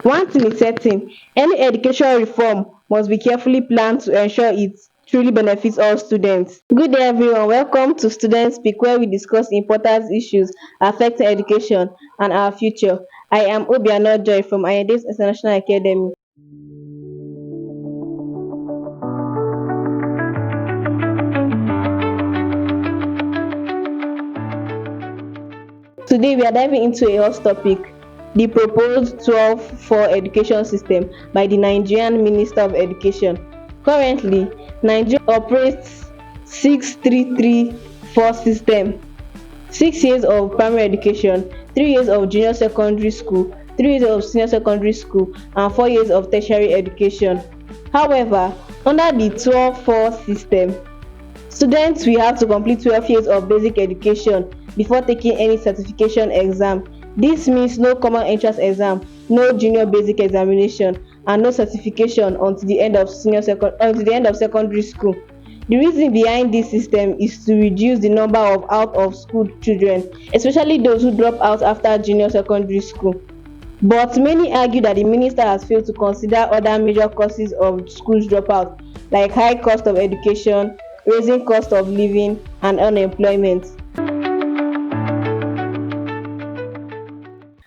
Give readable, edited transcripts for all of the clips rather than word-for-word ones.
One thing is certain, any education reform must be carefully planned to ensure it truly benefits all students. Good day everyone, welcome to Student Speak where we discuss important issues affecting education and our future. I am Obiano Joy from Ayondaves International Academy. Today we are diving into a hot topic, the proposed 12 education system by the Nigerian Minister of Education. Currently, Nigeria operates 6334 system, 6 years of primary education, 3 years of junior secondary school, 3 years of senior secondary school, and 4 years of tertiary education. However, under the 12 system, students will have to complete 12 years of basic education before taking any certification exam. This means no common entrance exam, no junior basic examination, and no certification until the end of secondary school. The reason behind this system is to reduce the number of out of school children, especially those who drop out after junior secondary school. But many argue that the minister has failed to consider other major causes of schools dropout, like high cost of education, raising cost of living, and unemployment.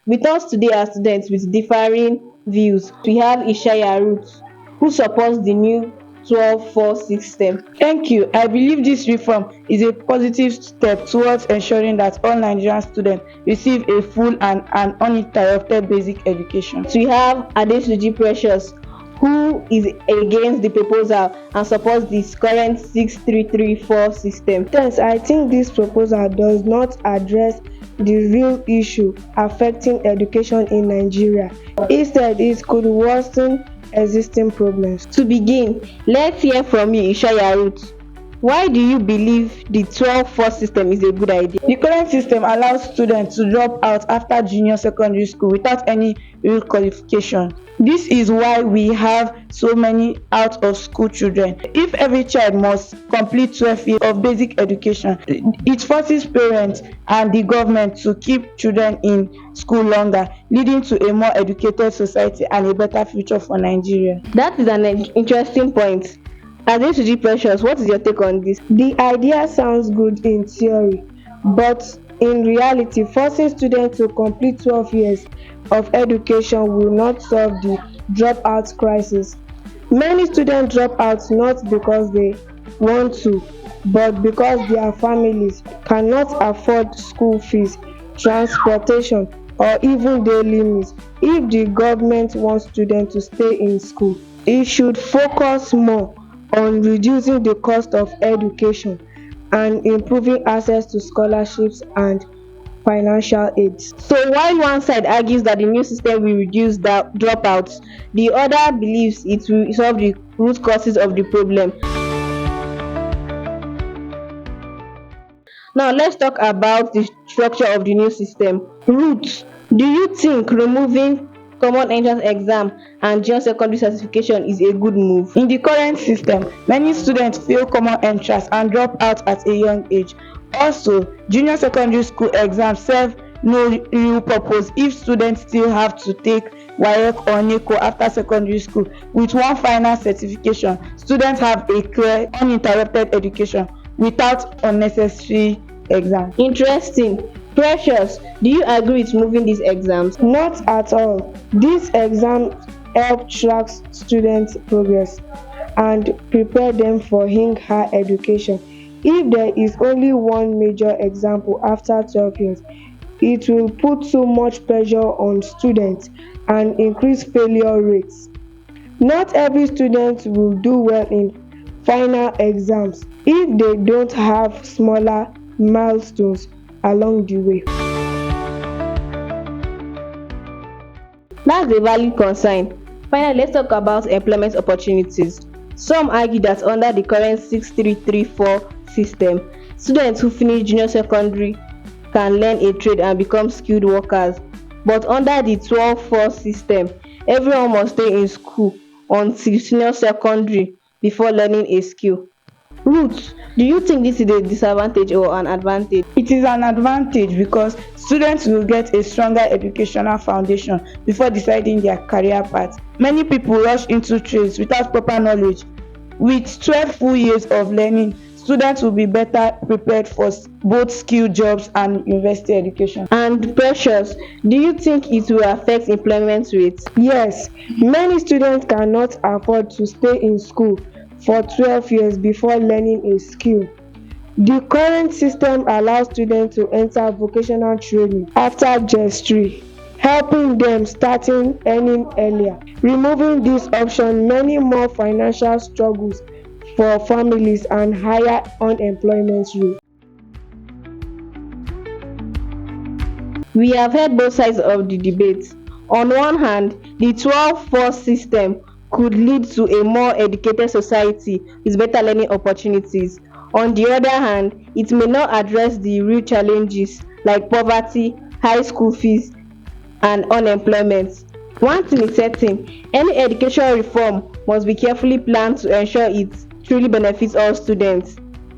With us today are students with differing views. We have Ishaya Ruth, who supports the new 12-4 system. Thank you. I believe this reform is a positive step towards ensuring that all Nigerian students receive a full and uninterrupted basic education. We have Adesuji Precious, who is against the proposal and supports this current 6334 system. Yes, I think this proposal does not address the real issue affecting education in Nigeria. Instead, it could worsen existing problems. To begin, let's hear from you, Ishaya Ruth. Why do you believe the 12-4 system is a good idea? The current system allows students to drop out after junior secondary school without any real qualification. This is why we have so many out of school children. If every child must complete 12 years of basic education, it forces parents and the government to keep children in school longer, leading to a more educated society and a better future for Nigeria. That is an interesting point. Adesuji Precious, what is your take on this? The idea sounds good in theory, but in reality, forcing students to complete 12 years of education will not solve the dropout crisis. Many students drop out not because they want to, but because their families cannot afford school fees, transportation, or even daily needs. If the government wants students to stay in school, it should focus more on reducing the cost of education and improving access to scholarships and financial aid. So while one side argues that the new system will reduce the dropouts, the other believes it will solve the root causes of the problem. Now let's talk about the structure of the new system. Ruth, do you think removing common entrance exam and junior secondary certification is a good move? In the current system, many students fail common entrance and drop out at a young age. Also, junior secondary school exams serve no real purpose if students still have to take WAEC or NECO after secondary school. With one final certification, students have a clear, uninterrupted education without unnecessary exams. Interesting. Precious, do you agree with moving these exams? Not at all. These exams help track students' progress and prepare them for higher education. If there is only one major example after 12 years, it will put too much pressure on students and increase failure rates. Not every student will do well in final exams if they don't have smaller milestones along the way. That's a valid concern. Finally, let's talk about employment opportunities. Some argue that under the current 6334 system, students who finish junior secondary can learn a trade and become skilled workers. But under the 12-4 system, everyone must stay in school until senior secondary before learning a skill. Ruth, do you think this is a disadvantage or an advantage? It is an advantage because students will get a stronger educational foundation before deciding their career path. Many people rush into trades without proper knowledge. With 12 full years of learning, students will be better prepared for both skill jobs and university education. And Precious, do you think it will affect employment rates? Yes, many students cannot afford to stay in school for 12 years before learning a skill. The current system allows students to enter vocational training after JS3, helping them starting earning earlier. Removing this option, many more financial struggles for families and higher unemployment rate. We have heard both sides of the debate. On one hand, the 12-force system could lead to a more educated society with better learning opportunities. On the other hand, it may not address the real challenges like poverty, high school fees, and unemployment. One thing is certain, any education reform must be carefully planned to ensure it truly benefits all students.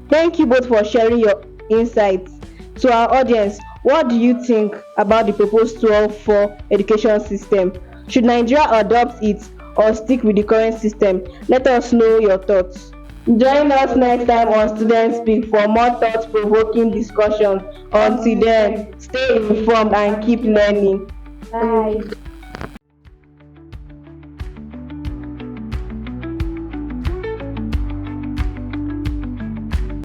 Thank you both for sharing your insights. To our audience, what do you think about the proposed 12-4 education system? Should Nigeria adopt it or stick with the current system? Let us know your thoughts. Join us next time on Student Speak for more thought-provoking discussions. Until then, stay informed and keep learning. Bye.